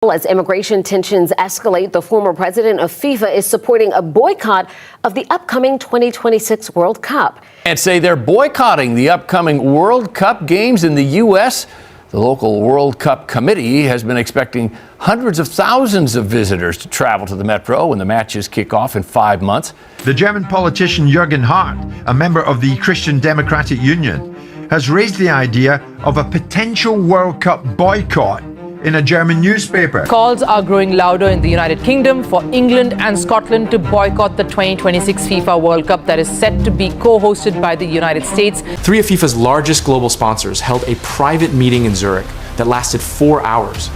As immigration tensions escalate, the former president of FIFA is supporting a boycott of the upcoming 2026 World Cup. And say they're boycotting the upcoming World Cup games in the U.S. The local World Cup committee has been expecting hundreds of thousands of visitors to travel to the Metro when the matches kick off in 5 months. The German politician Jürgen Hart, a member of the Christian Democratic Union, has raised the idea of a potential World Cup boycott in a German newspaper. Calls are growing louder in the United Kingdom for England and Scotland to boycott the 2026 FIFA World Cup that is set to be co-hosted by the United States. Three of FIFA's largest global sponsors held a private meeting in Zurich that lasted 4 hours.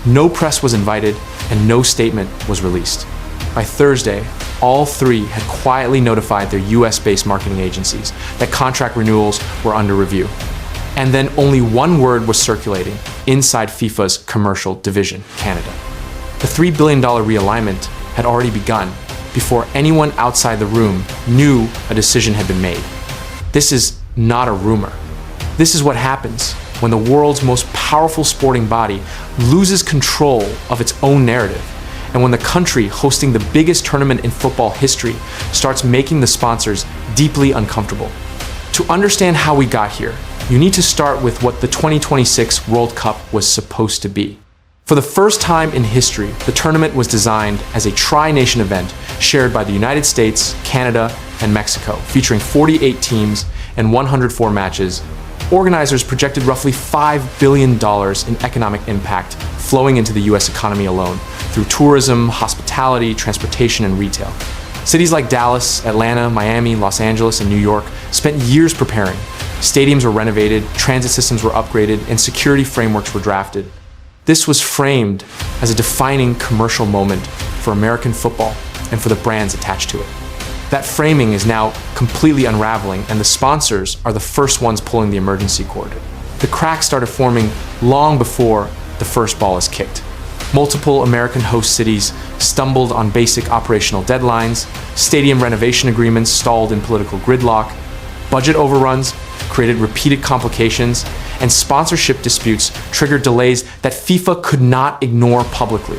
No press was invited and no statement was released. By Thursday, all three had quietly notified their US-based marketing agencies that contract renewals were under review. And then only one word was circulating inside FIFA's commercial division, Canada. The $3 billion realignment had already begun before anyone outside the room knew a decision had been made. This is not a rumor. This is what happens when the world's most powerful sporting body loses control of its own narrative, and when the country hosting the biggest tournament in football history starts making the sponsors deeply uncomfortable. To understand how we got here, you need to start with what the 2026 World Cup was supposed to be. For the first time in history, the tournament was designed as a tri-nation event shared by the United States, Canada, and Mexico, featuring 48 teams and 104 matches. Organizers projected roughly $5 billion in economic impact flowing into the US economy alone through tourism, hospitality, transportation, and retail. Cities like Dallas, Atlanta, Miami, Los Angeles, and New York spent years preparing. Stadiums were renovated, transit systems were upgraded, and security frameworks were drafted. This was framed as a defining commercial moment for American football and for the brands attached to it. That framing is now completely unraveling, and the sponsors are the first ones pulling the emergency cord. The cracks started forming long before the first ball is kicked. Multiple American host cities stumbled on basic operational deadlines, stadium renovation agreements stalled in political gridlock, budget overruns created repeated complications, and sponsorship disputes triggered delays that FIFA could not ignore publicly.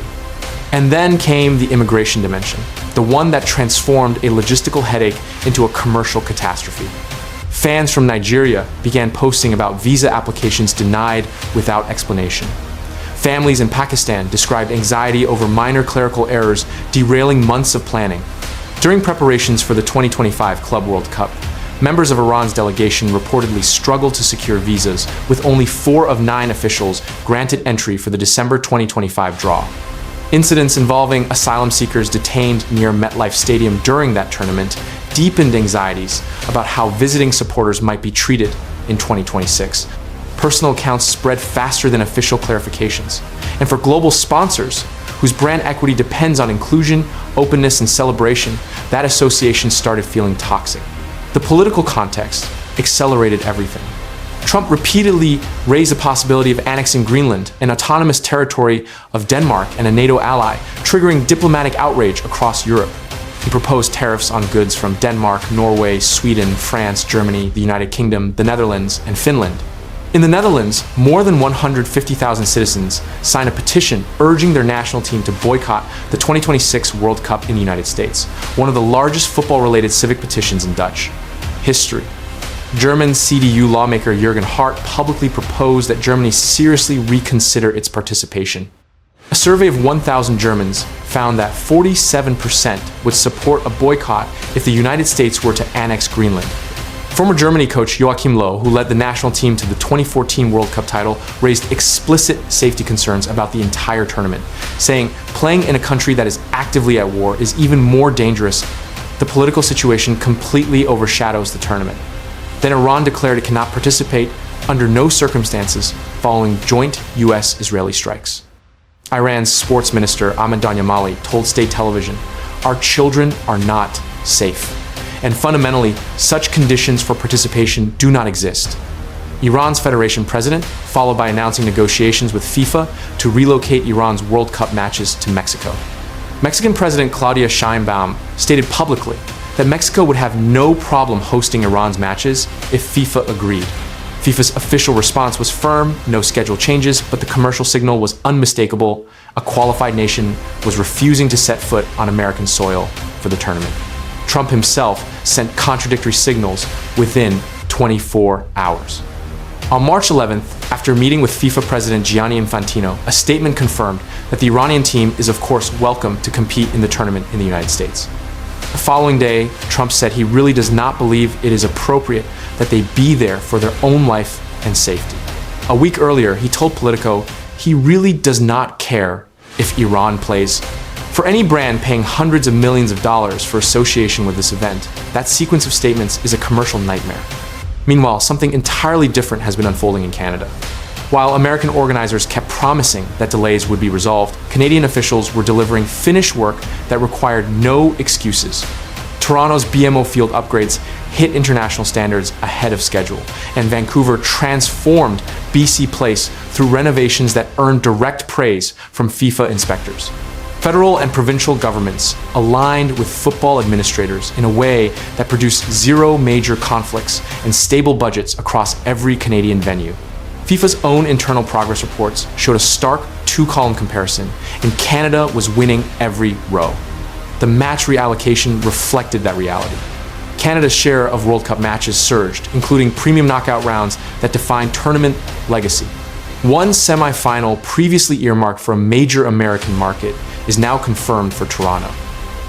And then came the immigration dimension, the one that transformed a logistical headache into a commercial catastrophe. Fans from Nigeria began posting about visa applications denied without explanation. Families in Pakistan described anxiety over minor clerical errors derailing months of planning. During preparations for the 2025 Club World Cup, members of Iran's delegation reportedly struggled to secure visas, with only 4 of 9 officials granted entry for the December 2025 draw. Incidents involving asylum seekers detained near MetLife Stadium during that tournament deepened anxieties about how visiting supporters might be treated in 2026. Personal accounts spread faster than official clarifications. And for global sponsors, whose brand equity depends on inclusion, openness, and celebration, that association started feeling toxic. The political context accelerated everything. Trump repeatedly raised the possibility of annexing Greenland, an autonomous territory of Denmark and a NATO ally, triggering diplomatic outrage across Europe. He proposed tariffs on goods from Denmark, Norway, Sweden, France, Germany, the United Kingdom, the Netherlands, and Finland. In the Netherlands, more than 150,000 citizens signed a petition urging their national team to boycott the 2026 World Cup in the United States, one of the largest football-related civic petitions in Dutch history. German CDU lawmaker Jürgen Hart publicly proposed that Germany seriously reconsider its participation. A survey of 1,000 Germans found that 47% would support a boycott if the United States were to annex Greenland. Former Germany coach Joachim Löw, who led the national team to the 2014 World Cup title, raised explicit safety concerns about the entire tournament, saying playing in a country that is actively at war is even more dangerous. The political situation completely overshadows the tournament. Then Iran declared it cannot participate under no circumstances following joint US-Israeli strikes. Iran's sports minister Ahmed Danyamali told state television, "Our children are not safe. And fundamentally, such conditions for participation do not exist." Iran's federation president, followed by announcing negotiations with FIFA to relocate Iran's World Cup matches to Mexico. Mexican President Claudia Sheinbaum stated publicly that Mexico would have no problem hosting Iran's matches if FIFA agreed. FIFA's official response was firm, no schedule changes, but the commercial signal was unmistakable. a qualified nation was refusing to set foot on American soil for the tournament. Trump himself sent contradictory signals within 24 hours. On March 11th, after meeting with FIFA President Gianni Infantino, a statement confirmed that the Iranian team is of course welcome to compete in the tournament in the United States. The following day, Trump said he really does not believe it is appropriate that they be there for their own life and safety. A week earlier, he told Politico he really does not care if Iran plays. For any brand paying hundreds of millions of dollars for association with this event, that sequence of statements is a commercial nightmare. Meanwhile, something entirely different has been unfolding in Canada. While American organizers kept promising that delays would be resolved, Canadian officials were delivering finished work that required no excuses. Toronto's BMO Field upgrades hit international standards ahead of schedule, and Vancouver transformed BC Place through renovations that earned direct praise from FIFA inspectors. Federal and provincial governments aligned with football administrators in a way that produced zero major conflicts and stable budgets across every Canadian venue. FIFA's own internal progress reports showed a stark two-column comparison, and Canada was winning every row. The match reallocation reflected that reality. Canada's share of World Cup matches surged, including premium knockout rounds that define tournament legacy. One semi-final previously earmarked for a major American market is now confirmed for Toronto.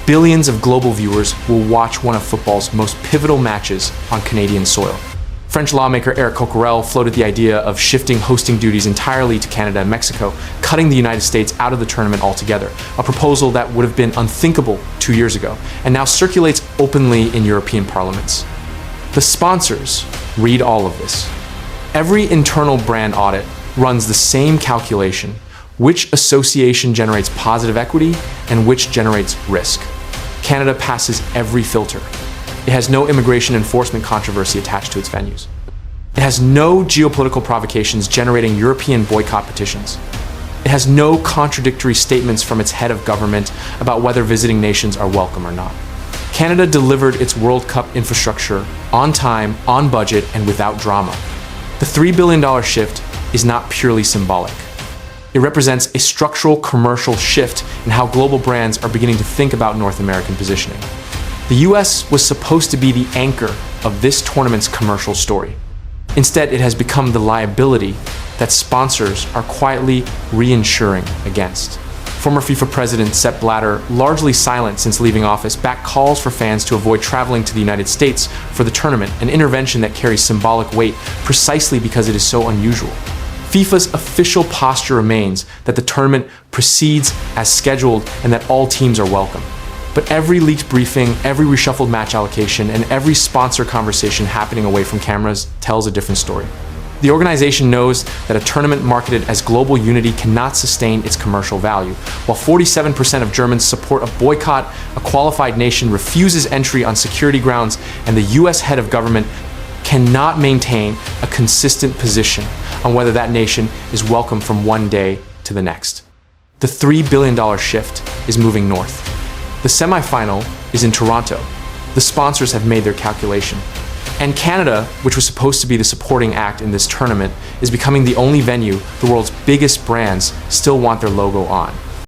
Billions of global viewers will watch one of football's most pivotal matches on Canadian soil. French lawmaker Eric Coquerel floated the idea of shifting hosting duties entirely to Canada and Mexico, cutting the United States out of the tournament altogether, a proposal that would have been unthinkable 2 years ago, and now circulates openly in European parliaments. The sponsors read all of this. Every internal brand audit runs the same calculation: which association generates positive equity and which generates risk. Canada passes every filter. It has no immigration enforcement controversy attached to its venues. It has no geopolitical provocations generating European boycott petitions. It has no contradictory statements from its head of government about whether visiting nations are welcome or not. Canada delivered its World Cup infrastructure on time, on budget, and without drama. The $3 billion shift is not purely symbolic. It represents a structural commercial shift in how global brands are beginning to think about North American positioning. The US was supposed to be the anchor of this tournament's commercial story. Instead, it has become the liability that sponsors are quietly reinsuring against. Former FIFA president Sepp Blatter, largely silent since leaving office, backed calls for fans to avoid traveling to the United States for the tournament, an intervention that carries symbolic weight precisely because it is so unusual. FIFA's official posture remains that the tournament proceeds as scheduled and that all teams are welcome. But every leaked briefing, every reshuffled match allocation, and every sponsor conversation happening away from cameras tells a different story. The organization knows that a tournament marketed as global unity cannot sustain its commercial value. While 47% of Germans support a boycott, a qualified nation refuses entry on security grounds, and the US head of government cannot maintain a consistent position on whether that nation is welcome from one day to the next. The $3 billion shift is moving north. The semifinal is in Toronto. The sponsors have made their calculation. And Canada, which was supposed to be the supporting act in this tournament, is becoming the only venue the world's biggest brands still want their logo on.